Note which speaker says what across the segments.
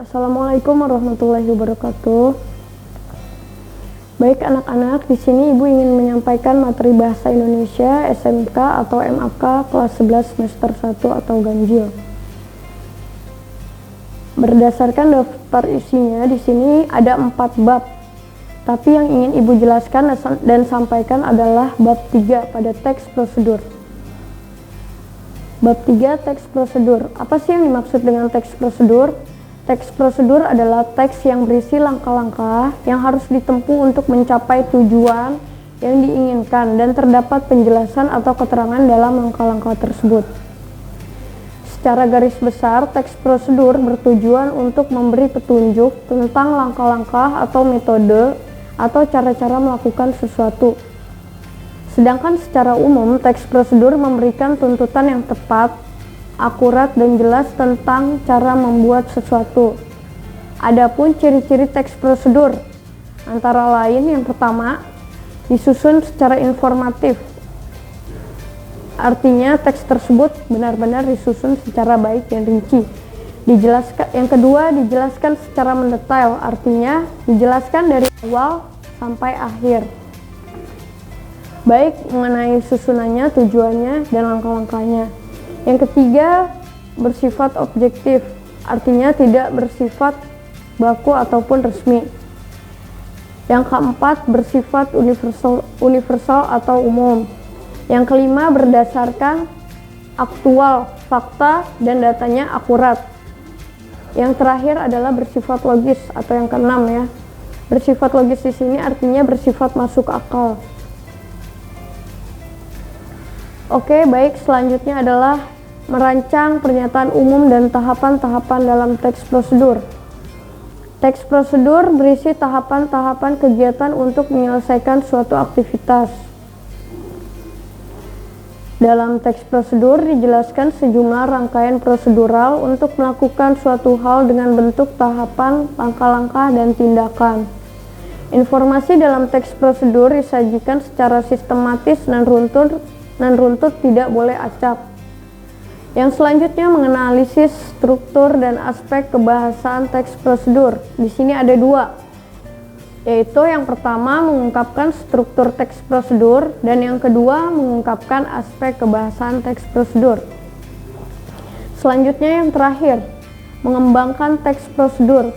Speaker 1: Assalamualaikum warahmatullahi wabarakatuh. Baik anak-anak, di sini Ibu ingin menyampaikan materi Bahasa Indonesia SMK atau MAK kelas 11 semester 1 atau ganjil. Berdasarkan daftar isinya, di sini ada 4 bab. Tapi yang ingin Ibu jelaskan dan sampaikan adalah bab 3 pada teks prosedur. Bab 3 teks prosedur. Apa sih yang dimaksud dengan teks prosedur? Teks prosedur adalah teks yang berisi langkah-langkah yang harus ditempuh untuk mencapai tujuan yang diinginkan dan terdapat penjelasan atau keterangan dalam langkah-langkah tersebut. Secara garis besar, teks prosedur bertujuan untuk memberi petunjuk tentang langkah-langkah atau metode atau cara-cara melakukan sesuatu. Sedangkan secara umum, teks prosedur memberikan tuntutan yang tepat, akurat dan jelas tentang cara membuat sesuatu. Adapun ciri-ciri teks prosedur antara lain yang pertama, disusun secara informatif. Artinya teks tersebut benar-benar disusun secara baik dan rinci. Yang kedua, dijelaskan secara mendetail, artinya dijelaskan dari awal sampai akhir. Baik mengenai susunannya, tujuannya, dan langkah-langkahnya. Yang ketiga, bersifat objektif, artinya tidak bersifat baku ataupun resmi. Yang keempat, bersifat universal atau umum. Yang kelima, berdasarkan aktual, fakta, dan datanya akurat. Yang terakhir adalah bersifat logis atau yang keenam ya. Bersifat logis di sini artinya bersifat masuk akal. Oke, baik, selanjutnya adalah merancang pernyataan umum dan tahapan-tahapan dalam teks prosedur. Teks prosedur berisi tahapan-tahapan kegiatan untuk menyelesaikan suatu aktivitas. Dalam teks prosedur dijelaskan sejumlah rangkaian prosedural untuk melakukan suatu hal dengan bentuk tahapan, langkah-langkah, dan tindakan. Informasi dalam teks prosedur disajikan secara sistematis dan runtut tidak boleh acak. Yang selanjutnya menganalisis struktur dan aspek kebahasaan teks prosedur. Di sini ada 2, yaitu yang pertama mengungkapkan struktur teks prosedur dan yang kedua mengungkapkan aspek kebahasaan teks prosedur. Selanjutnya yang terakhir, mengembangkan teks prosedur.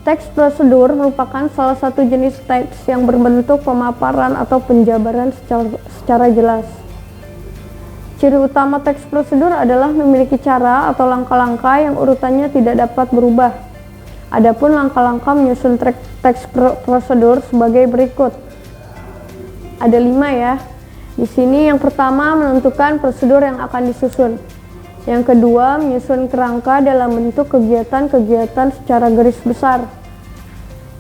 Speaker 1: Teks prosedur merupakan salah satu jenis teks yang berbentuk pemaparan atau penjabaran secara jelas. Ciri utama teks prosedur adalah memiliki cara atau langkah-langkah yang urutannya tidak dapat berubah. Adapun langkah-langkah menyusun teks prosedur sebagai berikut. Ada 5 ya. Di sini yang pertama menentukan prosedur yang akan disusun. Yang kedua menyusun kerangka dalam bentuk kegiatan-kegiatan secara garis besar.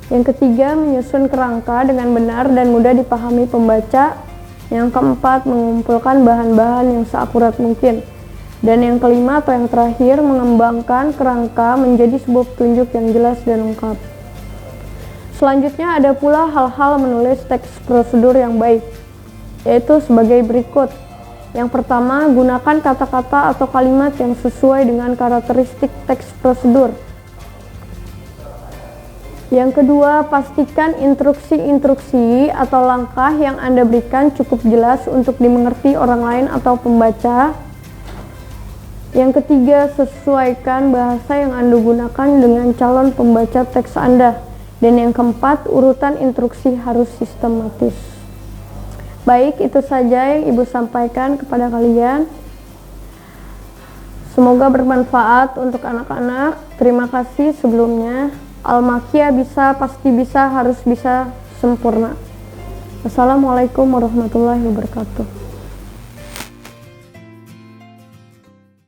Speaker 1: Yang ketiga menyusun kerangka dengan benar dan mudah dipahami pembaca. Yang keempat, mengumpulkan bahan-bahan yang seakurat mungkin. Dan yang kelima atau yang terakhir, mengembangkan kerangka menjadi sebuah petunjuk yang jelas dan lengkap. Selanjutnya ada pula hal-hal menulis teks prosedur yang baik, yaitu sebagai berikut. Yang pertama, gunakan kata-kata atau kalimat yang sesuai dengan karakteristik teks prosedur. Yang kedua, pastikan instruksi-instruksi atau langkah yang Anda berikan cukup jelas untuk dimengerti orang lain atau pembaca. Yang ketiga, sesuaikan bahasa yang Anda gunakan dengan calon pembaca teks Anda. Dan yang keempat, urutan instruksi harus sistematis. Baik, itu saja yang Ibu sampaikan kepada kalian. Semoga bermanfaat untuk anak-anak. Terima kasih sebelumnya. Al-Makia bisa, pasti bisa, harus bisa, sempurna. Assalamualaikum warahmatullahi wabarakatuh.